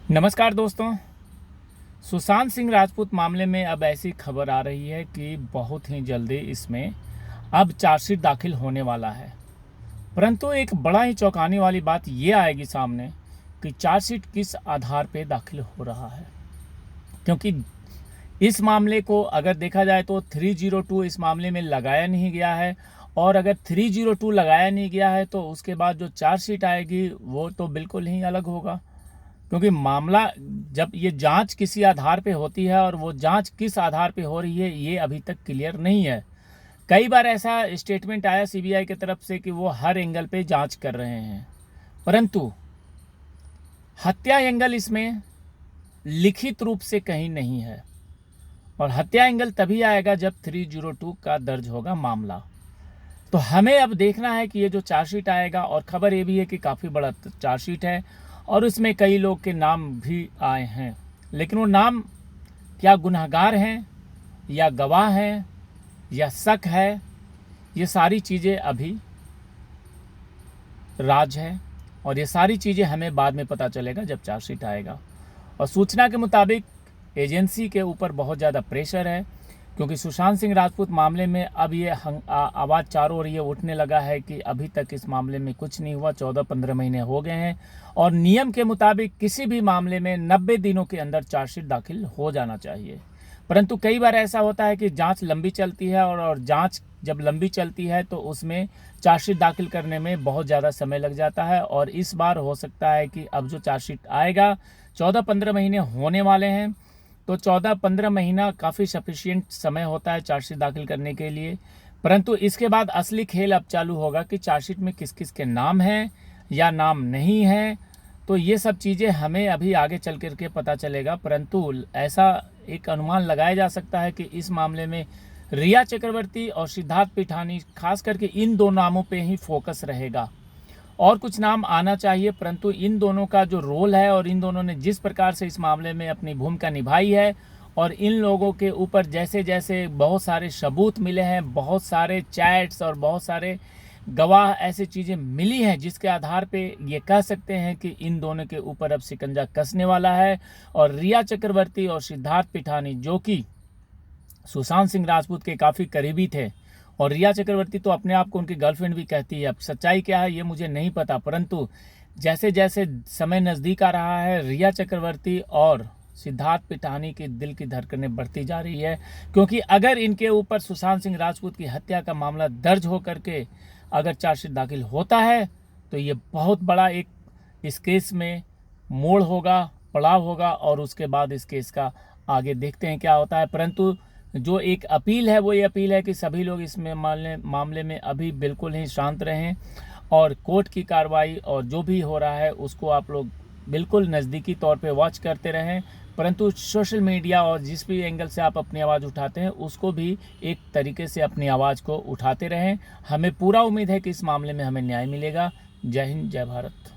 नमस्कार दोस्तों। सुशांत सिंह राजपूत मामले में अब ऐसी खबर आ रही है कि बहुत ही जल्दी इसमें अब चार्जशीट दाखिल होने वाला है। परंतु एक बड़ा ही चौंकाने वाली बात ये आएगी सामने कि चार्जशीट किस आधार पे दाखिल हो रहा है, क्योंकि इस मामले को अगर देखा जाए तो 302 इस मामले में लगाया नहीं गया है। और अगर 302 लगाया नहीं गया है तो उसके बाद जो चार्जशीट आएगी वो तो बिल्कुल ही अलग होगा, क्योंकि मामला जब ये जांच किसी आधार पे होती है और वो जांच किस आधार पे हो रही है ये अभी तक क्लियर नहीं है। कई बार ऐसा स्टेटमेंट आया सीबीआई की तरफ से कि वो हर एंगल पे जांच कर रहे हैं, परंतु हत्या एंगल इसमें लिखित रूप से कहीं नहीं है। और हत्या एंगल तभी आएगा जब 302 का दर्ज होगा मामला। तो हमें अब देखना है कि ये जो चार्जशीट आएगा, और खबर ये भी है कि काफ़ी बड़ा चार्जशीट है और उसमें कई लोग के नाम भी आए हैं, लेकिन वो नाम क्या गुनहगार हैं या गवाह हैं या शक है, ये सारी चीज़ें अभी राज है। और ये सारी चीज़ें हमें बाद में पता चलेगा जब चार्जशीट आएगा। और सूचना के मुताबिक एजेंसी के ऊपर बहुत ज़्यादा प्रेशर है, क्योंकि सुशांत सिंह राजपूत मामले में अब ये आवाज़ चारों ओर ये उठने लगा है कि अभी तक इस मामले में कुछ नहीं हुआ। 14-15 महीने हो गए हैं और नियम के मुताबिक किसी भी मामले में 90 दिनों के अंदर चार्जशीट दाखिल हो जाना चाहिए। परंतु कई बार ऐसा होता है कि जांच लंबी चलती है और जांच जब लंबी चलती है तो उसमें चार्जशीट दाखिल करने में बहुत ज़्यादा समय लग जाता है। और इस बार हो सकता है कि अब जो चार्जशीट आएगा 14-15 महीने होने वाले हैं, तो 14-15 महीना काफ़ी सफिशिएंट समय होता है चार्जशीट दाखिल करने के लिए। परंतु इसके बाद असली खेल अब चालू होगा कि चार्जशीट में किस किस के नाम हैं या नाम नहीं हैं। तो ये सब चीज़ें हमें अभी आगे चल कर के पता चलेगा, परंतु ऐसा एक अनुमान लगाया जा सकता है कि इस मामले में रिया चक्रवर्ती और सिद्धार्थ पिठानी खास करके इन दो नामों पे ही फोकस रहेगा। और कुछ नाम आना चाहिए, परंतु इन दोनों का जो रोल है और इन दोनों ने जिस प्रकार से इस मामले में अपनी भूमिका निभाई है, और इन लोगों के ऊपर जैसे जैसे बहुत सारे सबूत मिले हैं, बहुत सारे चैट्स और बहुत सारे गवाह ऐसी चीज़ें मिली हैं जिसके आधार पे ये कह सकते हैं कि इन दोनों के ऊपर अब शिकंजा कसने वाला है। और रिया चक्रवर्ती और सिद्धार्थ पिठानी जो कि सुशांत सिंह राजपूत के काफ़ी करीबी थे, और रिया चक्रवर्ती तो अपने आप को उनकी गर्लफ्रेंड भी कहती है। अब सच्चाई क्या है ये मुझे नहीं पता, परंतु जैसे जैसे समय नज़दीक आ रहा है रिया चक्रवर्ती और सिद्धार्थ पिठानी के दिल की धड़कनें बढ़ती जा रही है, क्योंकि अगर इनके ऊपर सुशांत सिंह राजपूत की हत्या का मामला दर्ज हो करके अगर चार्जशीट दाखिल होता है तो ये बहुत बड़ा एक इस केस में मोड़ होगा, पड़ाव होगा, और उसके बाद इस केस का आगे देखते हैं क्या होता है। परंतु जो एक अपील है वो ये अपील है कि सभी लोग इसमें मामले में अभी बिल्कुल ही शांत रहें और कोर्ट की कार्रवाई और जो भी हो रहा है उसको आप लोग बिल्कुल नज़दीकी तौर पे वॉच करते रहें। परंतु सोशल मीडिया और जिस भी एंगल से आप अपनी आवाज़ उठाते हैं उसको भी एक तरीके से अपनी आवाज़ को उठाते रहें। हमें पूरा उम्मीद है कि इस मामले में हमें न्याय मिलेगा। जय हिंद, जय भारत।